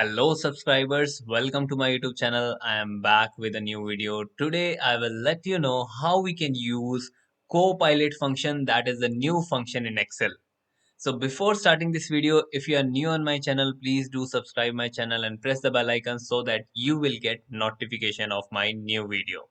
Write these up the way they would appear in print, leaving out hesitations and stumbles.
Hello subscribers, welcome to my YouTube channel. I am back with a new video. Today I will let you know how we can use Copilot function, that is the new function in Excel. So before starting this video, if you are new on my channel, please do subscribe my channel and press the bell icon so that you will get notification of my new video.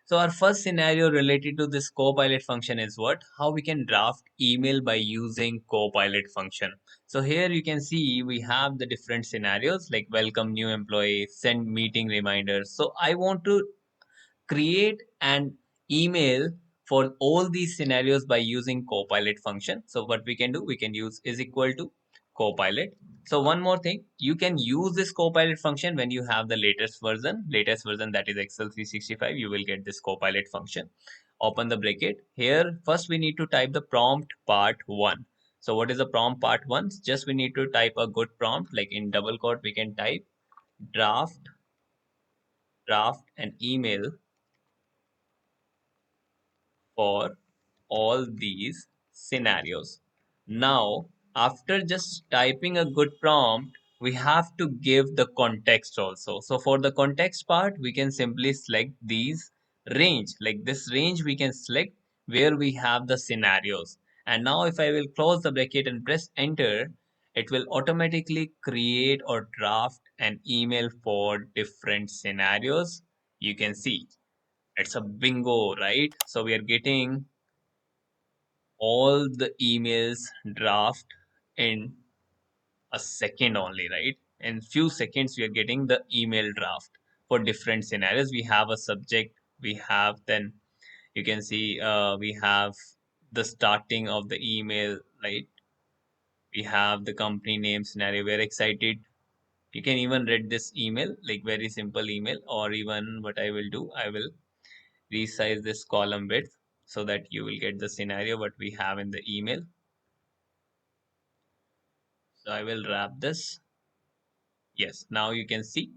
So our first scenario related to this Copilot function is what? How we can draft email by using Copilot function. So here you can see we have the different scenarios like welcome new employee, send meeting reminders. So I want to create an email for all these scenarios by using Copilot function. So what we can do, we can use is equal to Copilot. So one more thing, you can use this Copilot function when you have the latest version that is Excel 365, you will get this Copilot function. Open the bracket. Here, first we need to type the prompt part 1. So what is the prompt part 1? Just we need to type a good prompt, like in double quote, we can type draft, an email for all these scenarios. Now, after just typing a good prompt, we have to give the context also. So for the context part, we can simply select these range. Like this range, we can select where we have the scenarios. And now if I will close the bracket and press enter, it will automatically create or draft an email for different scenarios. You can see it's a bingo, right? So we are getting all the emails draft in a second only, right? In few seconds, we are getting the email draft for different scenarios. We have a subject, we have then you can see we have the starting of the email, right? We have the company name scenario. We're excited. You can even read this email, like very simple email, or even what I will do, I will resize this column width so that you will get the scenario what we have in the email. So I will wrap this. Yes, now you can see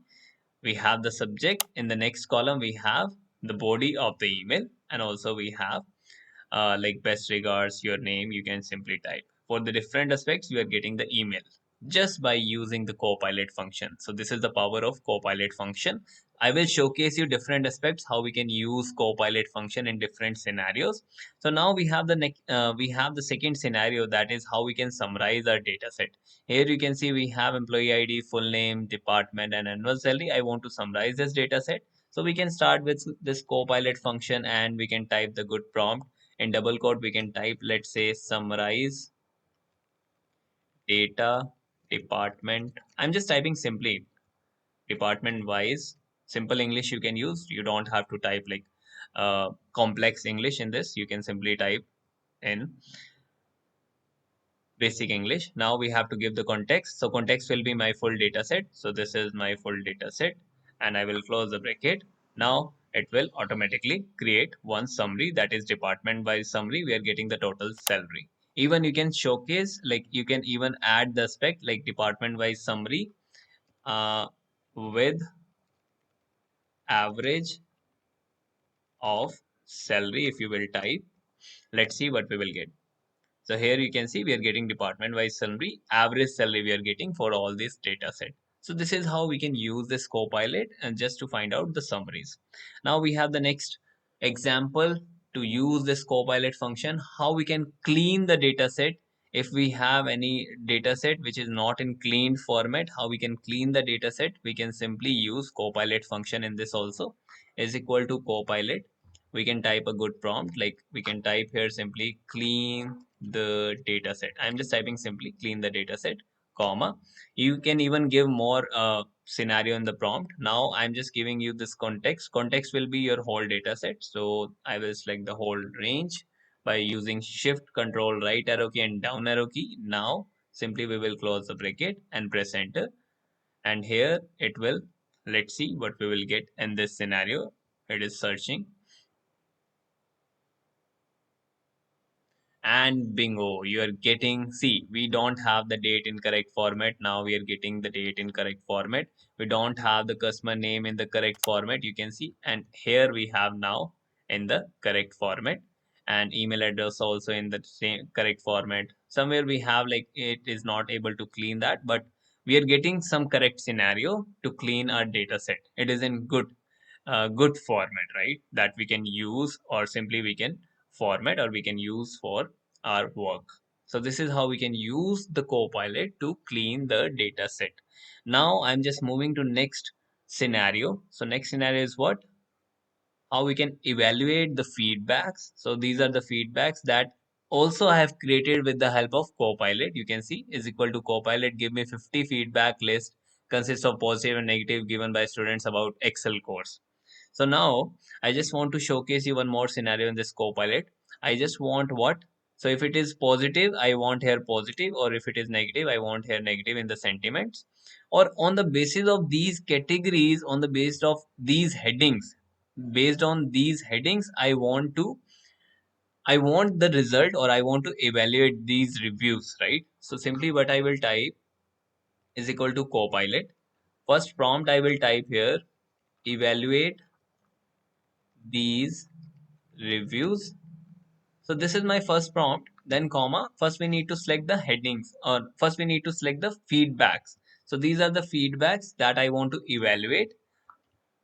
we have the subject. In the next column, we have the body of the email, and also we have like best regards, your name, you can simply type. For the different aspects, you are getting the email just by using the Copilot function. So this is the power of Copilot function. I will showcase you different aspects how we can use Copilot function in different scenarios. So now we have the we have the second scenario, that is how we can summarize our data set. Here you can see we have employee ID, full name, department, and annual salary. I want to summarize this data set. So we can start with this Copilot function and we can type the good prompt. In double quote, we can type, let's say, summarize data department. I'm just typing simply department wise. Simple English you can use. You don't have to type like complex English in this. You can simply type in basic English. Now we have to give the context. So context will be my full data set. So this is my full data set and I will close the bracket. Now it will automatically create one summary, that is department wise summary. We are getting the total salary. Even you can showcase, like you can even add the spec like department wise summary with average of salary. If you will type, let's see what we will get. So here you can see we are getting department wise salary, average salary we are getting for all this data set. So this is how we can use this Copilot and just to find out the summaries. Now we have the next example to use this Copilot function, how we can clean the data set. If we have any data set which is not in clean format, how we can clean the data set, we can simply use Copilot function in this also. Is equal to Copilot, we can type a good prompt, like we can type here simply clean the data set. I'm just typing simply clean the data set, comma. You can even give more scenario in the prompt. Now I'm just giving you this context will be your whole data set. So I will select the whole range by using shift control right arrow key and down arrow key. Now simply we will close the bracket and press enter, and here it will, let's see what we will get in this scenario. It is searching. And bingo, you are getting, see, we don't have the date in correct format. Now we are getting the date in correct format. We don't have the customer name in the correct format, you can see, and here we have now in the correct format, and email address also in the same correct format. Somewhere we have like it is not able to clean that, but we are getting some correct scenario to clean our data set. It is in good format, right? That we can use, or simply we can format, or we can use for our work. So this is how we can use the Copilot to clean the data set. Now I'm just moving to next scenario. So next scenario is what? How we can evaluate the feedbacks. So these are the feedbacks that also I have created with the help of Copilot. You can see is equal to Copilot give me 50 feedback list consists of positive and negative given by students about Excel course. So now I just want to showcase you one more scenario in this Copilot. I just want what? So if it is positive, I want here positive, or if it is negative, I want here negative in the sentiments. Or on the basis of these categories, on the basis of these headings, based on these headings, I want the result, or I want to evaluate these reviews, right? So simply what I will type is equal to Copilot. First prompt I will type here, evaluate these reviews. So this is my first prompt, then comma. First we need to select the headings, or first we need to select the feedbacks. So these are the feedbacks that I want to evaluate.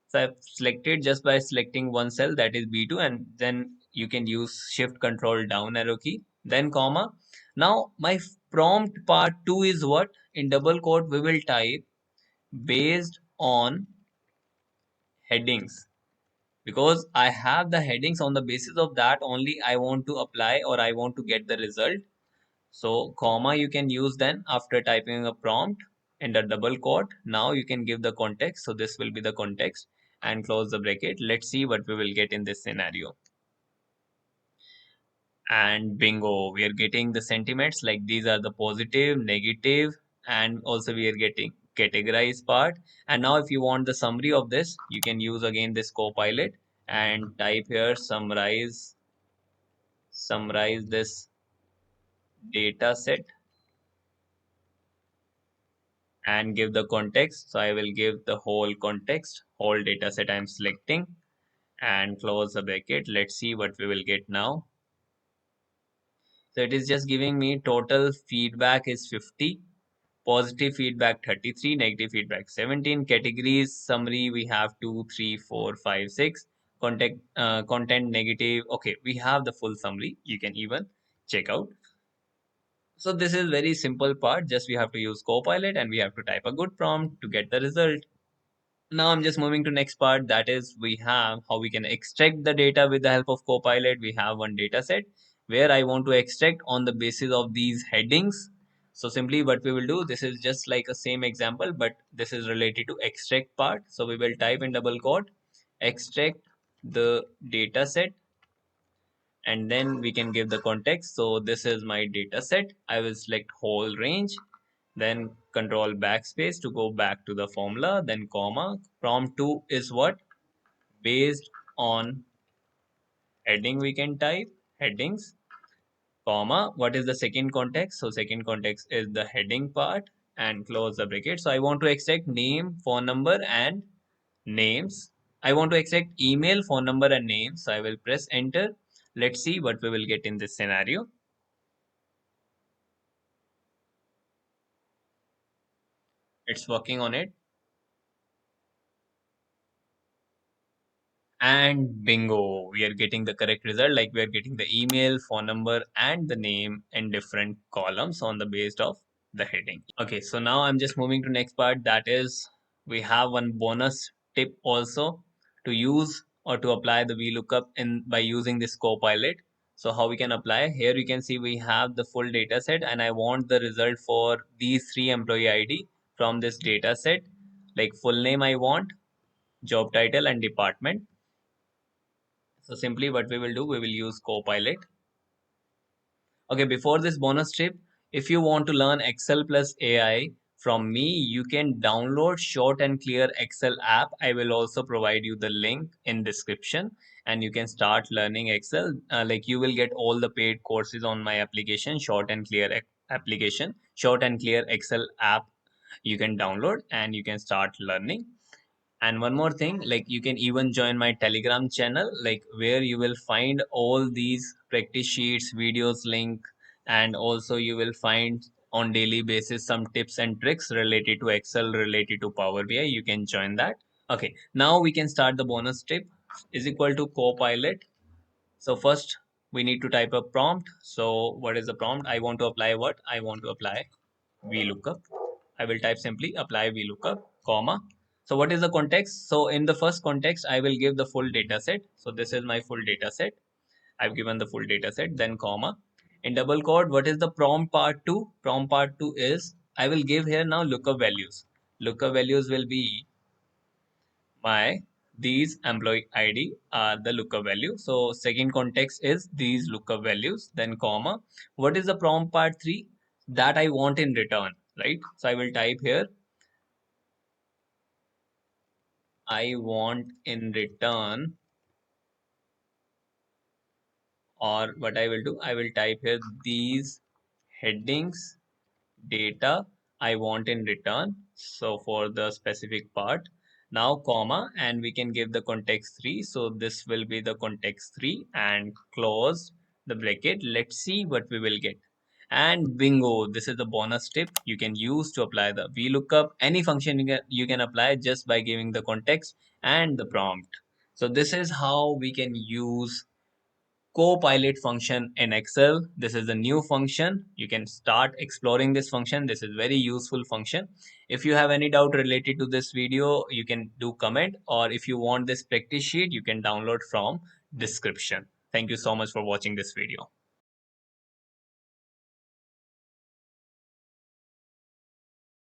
So I've selected just by selecting one cell, that is B2, and then you can use shift control down arrow key, then comma. Now my prompt part 2 is what? In double quote we will type based on headings, because I have the headings. On the basis of that only I want to apply, or I want to get the result. So comma you can use then after typing a prompt in the double quote. Now you can give the context. So this will be the context, and close the bracket. Let's see what we will get in this scenario. And bingo, we are getting the sentiments, like these are the positive, negative, and also we are getting categorized part. And now if you want the summary of this, you can use again this Copilot and type here summarize this data set and give the context. So I will give the whole context, whole data set I'm selecting, and close the bracket. Let's see what we will get now. So it is just giving me total feedback is 50, positive feedback 33, negative feedback 17. Categories summary we have 2, 3, 4, 5, 6. Content negative. Okay, we have the full summary. You can even check out. So this is very simple part. Just we have to use Copilot and we have to type a good prompt to get the result. Now I'm just moving to next part, that is we have how we can extract the data with the help of Copilot. We have one data set where I want to extract on the basis of these headings. So simply what we will do, this is just like a same example, but this is related to extract part. So we will type in double quote, extract the data set, and then we can give the context. So this is my data set. I will select whole range, then control backspace to go back to the formula, then comma. Prompt 2 is what? Based on heading we can type headings, comma. What is the second context? So second context is the heading part, and close the bracket. So I want to extract name, phone number, and names. I want to extract email, phone number, and name. So I will press enter. Let's see what we will get in this scenario. It's working on it. And bingo, we are getting the correct result. Like we are getting the email, phone number, and the name in different columns on the basis of the heading. Okay, so now I'm just moving to next part. That is, we have one bonus tip also to use or to apply the VLOOKUP in by using this Copilot. So how we can apply? Here you can see we have the full data set, and I want the result for these three employee ID from this data set. Like full name I want, job title, and department. So simply what we will do, we will use Copilot. Okay, before this bonus tip, if you want to learn Excel plus AI from me, you can download short and clear Excel app. I will also provide you the link in description, and you can start learning Excel. Like you will get all the paid courses on my application, short and clear application, short and clear Excel app. You can download and you can start learning. And one more thing, like you can even join my Telegram channel, like where you will find all these practice sheets, videos, link, and also you will find on daily basis some tips and tricks related to Excel, related to Power BI. You can join that. Okay, now we can start the bonus tip is equal to Copilot. So first we need to type a prompt. So what is the prompt? I want to apply what? I want to apply VLOOKUP. I will type simply apply VLOOKUP, comma. So what is the context? So in the first context, I will give the full data set. So this is my full data set. I've given the full data set, then comma. In double quote, what is the prompt part 2? Prompt part 2 is I will give here now lookup values. Lookup values will be my these employee ID are the lookup value. So second context is these lookup values, then comma. What is the prompt part 3? That I want in return, right? So I will type here I want in return, or what I will do, I will type here these headings data I want in return. So for the specific part, now comma, and we can give the context 3. So this will be the context 3 and close the bracket. Let's see what we will get. And bingo, this is the bonus tip you can use to apply the VLOOKUP. Any function you can apply just by giving the context and the prompt. So this is how we can use Copilot function in Excel. This is a new function. You can start exploring this function. This is very useful function. If you have any doubt related to this video, you can do comment, or if you want this practice sheet, you can download from description. Thank you so much for watching this video.